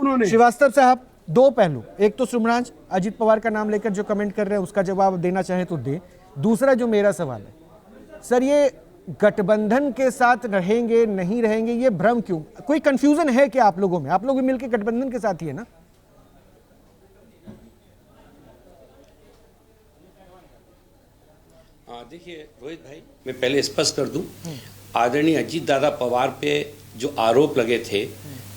उन्होंने। श्रीवास्तव साहब, दो पहलू, एक तो सुमराज अजीत पवार का नाम लेकर जो कमेंट कर रहे हैं उसका जवाब देना चाहे तो दे। दूसरा जो मेरा सवाल है सर, ये गठबंधन के साथ रहेंगे नहीं रहेंगे, ये भ्रम क्यों? कोई कंफ्यूजन है क्या आप लोगों में? आप लोग भी मिलकर गठबंधन के साथ ही है ना? देखिए रोहित भाई, मैं पहले स्पष्ट कर दूं, आदरणीय अजीत दादा पवार पे जो आरोप लगे थे,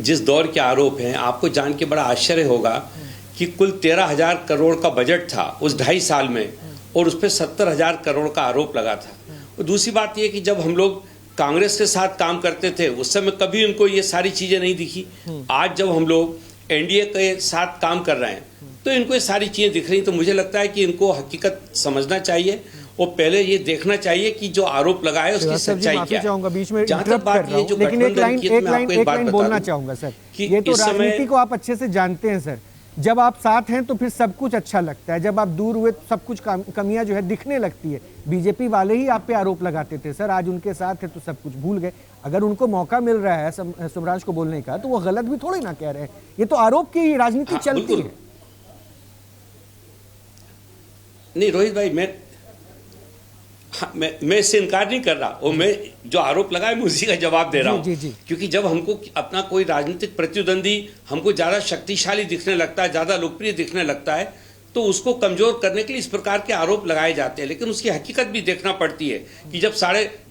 जिस दौर के आरोप हैं, आपको जान के बड़ा आश्चर्य होगा कि कुल 13,000 करोड़ का बजट था उस 2.5 साल में, और उस पर 70,000 करोड़ का आरोप लगा था। और दूसरी बात यह कि जब हम लोग कांग्रेस के साथ काम करते थे उस समय कभी उनको ये सारी चीजें नहीं दिखी। आज जब हम लोग एनडीए के साथ काम कर रहे हैं तो इनको ये सारी चीजें दिख रही। तो मुझे लगता है कि इनको हकीकत समझना चाहिए और पहले ये देखना चाहिए कि जो आरोप लगा है उसकी सच्चाई क्या है। बीच में इंटरप्ट कर रहा हूं, लेकिन एक लाइन बोलना चाहूंगा सर कि ये तो राजनीति को आप अच्छे से जानते हैं सर। जब आप साथ हैं तो फिर सब कुछ अच्छा लगता है, जब आप दूर हुए तो सब कुछ कमियां जो है दिखने लगती है। बीजेपी वाले ही आप पे आरोप लगाते थे सर, आज उनके साथ है तो सब कुछ भूल गए। अगर उनको मौका मिल रहा है सुमराज को बोलने का तो वो गलत भी थोड़ी ना कह रहे हैं। ये तो आरोप की राजनीति चलती है। नहीं रोहित भाई, मैं इससे इनकार नहीं कर रहा, और मैं जो आरोप लगाए मैं उसी का जवाब दे रहा हूं। क्योंकि जब हमको अपना कोई राजनीतिक प्रतिद्वंदी हमको ज्यादा शक्तिशाली दिखने लगता है, ज्यादा लोकप्रिय दिखने लगता है, तो उसको कमजोर करने के लिए इस प्रकार के आरोप लगाए जाते हैं। लेकिन उसकी हकीकत भी देखना पड़ती है कि जब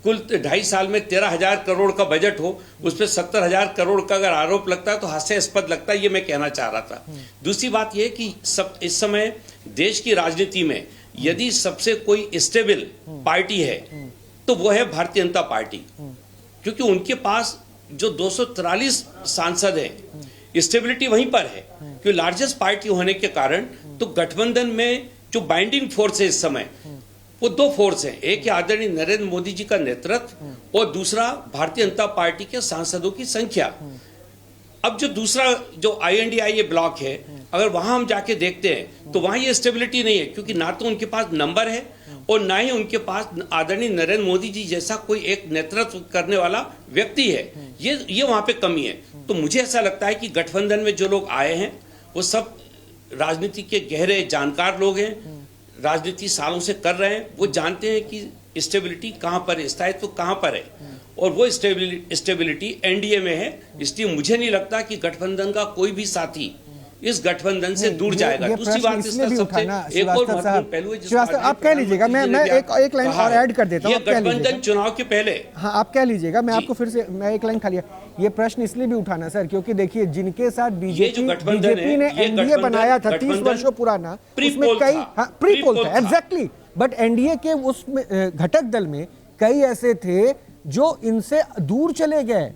कुल 2.5 साल में 13,000 करोड़ का बजट हो, उस पर 70,000 करोड़ का अगर आरोप लगता है तो हास्यास्पद लगता है। ये मैं कहना चाह रहा था। दूसरी बात यह कि इस समय देश की राजनीति में यदि सबसे कोई स्टेबल पार्टी है तो वो है भारतीय जनता पार्टी, क्योंकि उनके पास जो 243 सांसद हैं, स्टेबिलिटी वहीं पर है। क्योंकि लार्जेस्ट पार्टी होने के कारण तो गठबंधन में जो बाइंडिंग फोर्स है इस समय, वो दो फोर्स हैं। एक है आदरणीय नरेंद्र मोदी जी का नेतृत्व और दूसरा भारतीय जनता पार्टी के सांसदों की संख्या। अब जो दूसरा जो INDIA ब्लॉक है, अगर वहां हम जाके देखते हैं तो वहां ये स्टेबिलिटी नहीं है, क्योंकि ना तो उनके पास नंबर है और ना ही उनके पास आदरणीय नरेंद्र मोदी जी जैसा कोई एक नेतृत्व करने वाला व्यक्ति है। ये वहां पे कमी है। तो मुझे ऐसा लगता है कि गठबंधन में जो लोग आए हैं वो सब राजनीति के गहरे जानकार लोग हैं, राजनीति सालों से कर रहे हैं, वो जानते हैं कि स्टेबिलिटी कहां पर है, स्थायित्व कहां पर है, और वो स्टेबिलिटी एनडीए में है। इसलिए मुझे नहीं लगता कि गठबंधन का कोई भी साथी इस गठबंधन से दूर जाएगा। दूसरी बात इसका सबसे एक और महत्वपूर्ण पहलू है, आप कह लीजिएगा, मैं एक लाइन और ऐड कर देता हूं। गठबंधन चुनाव के पहले, हाँ आप कह लीजिएगा, मैं आपको फिर से मैं एक लाइन खाली ये प्रश्न इसलिए भी उठाना सर, क्योंकि देखिए जिनके साथ बीजेपी ने एनडीए बनाया था 30 वर्षों पुराना, उसमें कई प्री पोल था एग्जैक्टली, बट एनडीए के उस घटक दल में कई ऐसे थे जो इनसे दूर चले गए।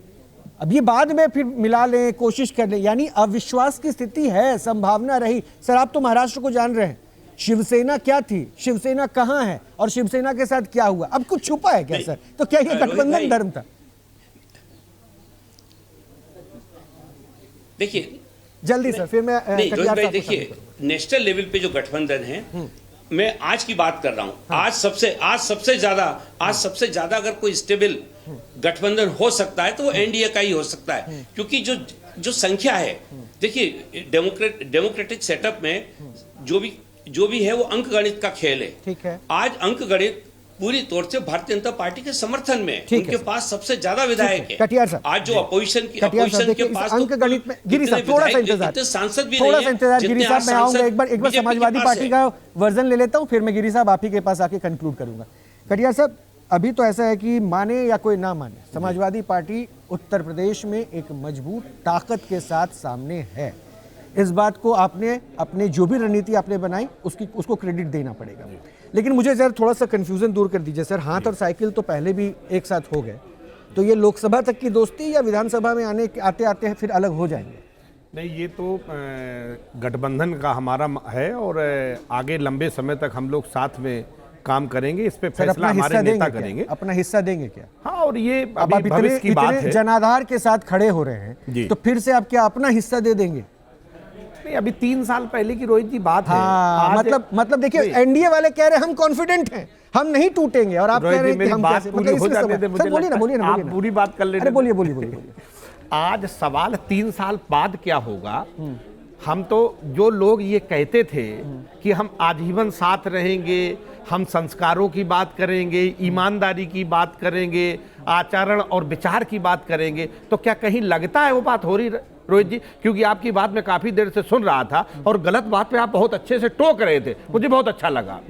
अब ये बाद में फिर मिला लें, कोशिश कर लें, यानी अविश्वास की स्थिति है, संभावना रही। सर आप तो महाराष्ट्र को जान रहे हैं, शिवसेना क्या थी, शिवसेना कहां है और शिवसेना के साथ क्या हुआ? अब कुछ छुपा है क्या सर? तो क्या ये गठबंधन धर्म था? देखिए जल्दी सर, फिर मैं देखिए नेशनल लेवल पे जो गठबंधन है, मैं आज की बात कर रहा हूं। हाँ। आज सबसे ज्यादा अगर कोई स्टेबल गठबंधन हो सकता है तो वो एनडीए का ही हो सकता है, क्योंकि जो संख्या है, देखिए डेमोक्रेटिक सेटअप में जो भी है वो अंक गणित का खेल है। ठीक है। आज अंक गणित पूरी तौर से भारतीय जनता पार्टी के समर्थन में, उनके पास सबसे ज्यादा विधायक है। कटियार सर, आज जो अपोजिशन के पास अंक गणित में गिरी साहब थोड़ा सा इंतजार, सांसद भी थोड़ा सा इंतजार गिरी साहब, मैं आऊंगा एक बार समाजवादी पार्टी का वर्जन ले लेता हूं, फिर मैं गिरी साहब आप ही के पास आके कंक्लूड करूंगा। कटियार साहब, अभी तो ऐसा है कि माने या कोई ना माने, समाजवादी पार्टी उत्तर प्रदेश में एक मजबूत ताकत के साथ सामने है। इस बात को आपने अपने जो भी रणनीति आपने बनाई उसको क्रेडिट देना पड़ेगा। लेकिन मुझे जरा थोड़ा सा कंफ्यूजन दूर कर दीजिए सर, हाथ और साइकिल तो पहले भी एक साथ हो गए, तो ये लोकसभा तक की दोस्ती या विधानसभा में आते आते फिर अलग हो जाएंगे? नहीं, ये तो गठबंधन का हमारा है और आगे लंबे समय तक हम लोग साथ में काम करेंगे। इस पे फैसला हमारे नेता करेंगे। अपना हिस्सा देंगे क्या? हाँ, और ये अभी भविष्य की बात है। जनाधार के साथ खड़े हो रहे हैं तो फिर से आप क्या अपना हिस्सा दे देंगे? नहीं, अभी 3 साल पहले की रोहित जी बात है। मतलब देखिए, एनडीए वाले कह रहे हैं हम कॉन्फिडेंट हैं, हम नहीं टूटेंगे, और आप कह रहे हैं कि हम कैसे? बोलिए ना, आप पूरी बात कर लेते। आज सवाल 3 साल बाद क्या होगा। हम तो जो लोग ये कहते थे कि हम आजीवन साथ रहेंगे, हम संस्कारों की बात करेंगे, ईमानदारी की बात करेंगे, आचरण और विचार की बात करेंगे, तो क्या कहीं लगता है वो बात हो रही रोहित जी? क्योंकि आपकी बात मैं काफी देर से सुन रहा था और गलत बात पे आप बहुत अच्छे से टोक रहे थे, मुझे बहुत अच्छा लगा।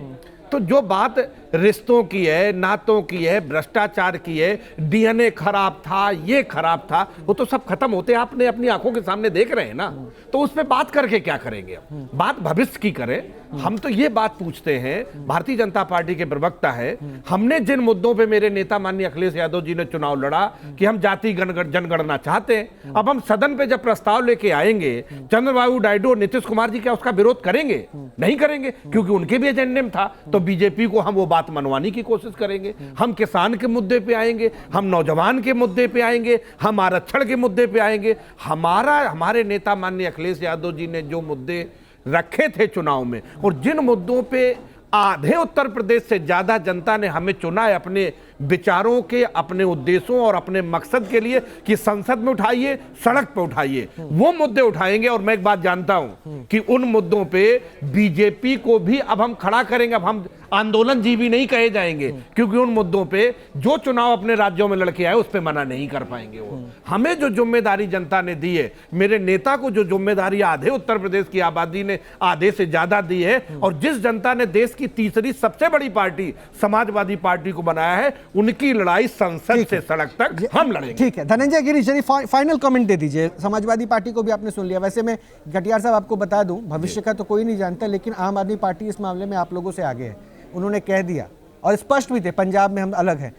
तो जो बात रिश्तों की है, नातों की है, भ्रष्टाचार की है, डीएनए खराब था, ये खराब था, वो तो सब खत्म होते आपने अपनी आंखों के सामने देख रहे हैं ना। तो उस पे बात करके क्या करेंगे? बात भविष्य की करें। हम तो ये बात पूछते हैं, भारतीय जनता पार्टी के प्रवक्ता है, हमने जिन मुद्दों पे मेरे नेता माननीय अखिलेश यादव जी ने चुनाव लड़ा कि हम जाति जनगणना चाहते हैं, अब हम सदन पे जब प्रस्ताव लेके आएंगे, चंद्रबाबू नायडू और नीतीश कुमार जी क्या उसका विरोध करेंगे? नहीं करेंगे, क्योंकि उनके भी एजेंडे में था। तो बीजेपी को हम वो बात मनवाने की कोशिश करेंगे। हम किसान के मुद्दे पे आएंगे, हम नौजवान के मुद्दे पे आएंगे, हम आरक्षण के मुद्दे पे आएंगे। हमारे नेता माननीय अखिलेश यादव जी ने जो मुद्दे रखे थे चुनाव में, और जिन मुद्दों पे आधे उत्तर प्रदेश से ज्यादा जनता ने हमें चुना है अपने विचारों के, अपने उद्देश्यों और अपने मकसद के लिए कि संसद में उठाइए, सड़क पे उठाइए, वो मुद्दे उठाएंगे। और मैं एक बात जानता हूं कि उन मुद्दों पे बीजेपी को भी अब हम खड़ा करेंगे। अब हम आंदोलन जीवी नहीं कहे जाएंगे, क्योंकि उन मुद्दों पे जो चुनाव अपने राज्यों में लड़के आए उस पे मना नहीं कर पाएंगे। वो हमें जो जिम्मेदारी जनता ने दी है, मेरे नेता को जो जिम्मेदारी आधे उत्तर प्रदेश की आबादी ने आधे से ज्यादा दी है, और जिस जनता ने देश की तीसरी सबसे बड़ी पार्टी समाजवादी पार्टी को बनाया है, उनकी लड़ाई संसद से सड़क तक हम लड़ेंगे। ठीक है, धनंजय गिरी जी फाइनल कमेंट दे दीजिए। समाजवादी पार्टी को भी आपने सुन लिया। वैसे मैं कटियार साहब आपको बता दूं, भविष्य का तो कोई नहीं जानता, लेकिन आम आदमी पार्टी इस मामले में आप लोगों से आगे है। उन्होंने कह दिया और स्पष्ट भी थे, पंजाब में हम अलग हैं,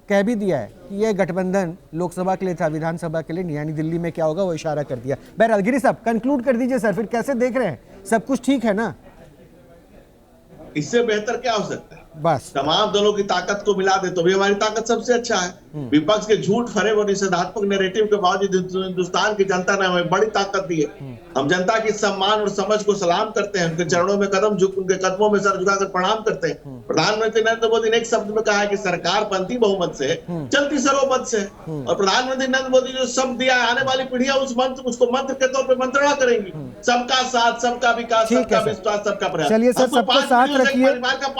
कह भी दिया है कि यह गठबंधन लोकसभा के लिए था, विधानसभा के लिए नहीं, यानी दिल्ली में क्या होगा वो इशारा कर दिया। बहरहाल गिरी साहब कंक्लूड कर दीजिए सर, फिर कैसे देख रहे हैं? सब कुछ ठीक है ना? इससे बेहतर क्या हो सकता है? बस तमाम दलों की ताकत को मिला दे तो भी हमारी ताकत सबसे अच्छा है। विपक्ष के झूठ फरेब और निषेधात्मक नैरेटिव के बावजूद हिंदुस्तान की जनता ने हमें बड़ी ताकत दी है। हम जनता की सम्मान और समझ को सलाम करते हैं, उनके चरणों में उनके कदमों में सर झुकाकर प्रणाम करते हैं। प्रधानमंत्री नरेंद्र मोदी ने एक शब्द में कहा है कि सरकार बनती बहुमत से, चलती सर्वमत से। और प्रधानमंत्री नरेंद्र मोदी जो शब्द दिया है, आने वाली पीढ़ियां उसको मंत्र के तौर पर मंत्रणा करेंगी। सबका साथ, सबका विकास, सबका विश्वास, सबका प्रयास। चलिए सर, सबको साथ रखिए,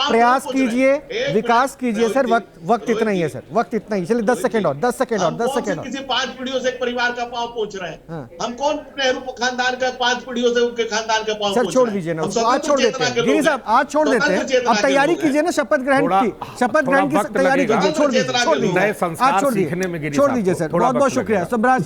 प्रयास कीजिए, विकास कीजिए सर। वक्त इतना ही है सर, वक्त इतना ही। चलिए 10 सेकंड और 10 सेकंड और 10 सेकंड और। किसी 5 पीढ़ियों से एक परिवार का पांव पोंछ रहे हैं। हम कौन नेहरू खानदान का 5 पीढ़ियों से उनके खानदान का पांव सर छोड़ दीजिए ना, आज छोड़ देते हैं गिरी साहब, आज छोड़ देते हैं। अब तैयारी कीजिए ना शपथ ग्रहण की, शपथ ग्रहण की तैयारी कीजिए। छोड़ दीजिए, आज छोड़ दीजिए सर। बहुत बहुत शुक्रिया। सुभराज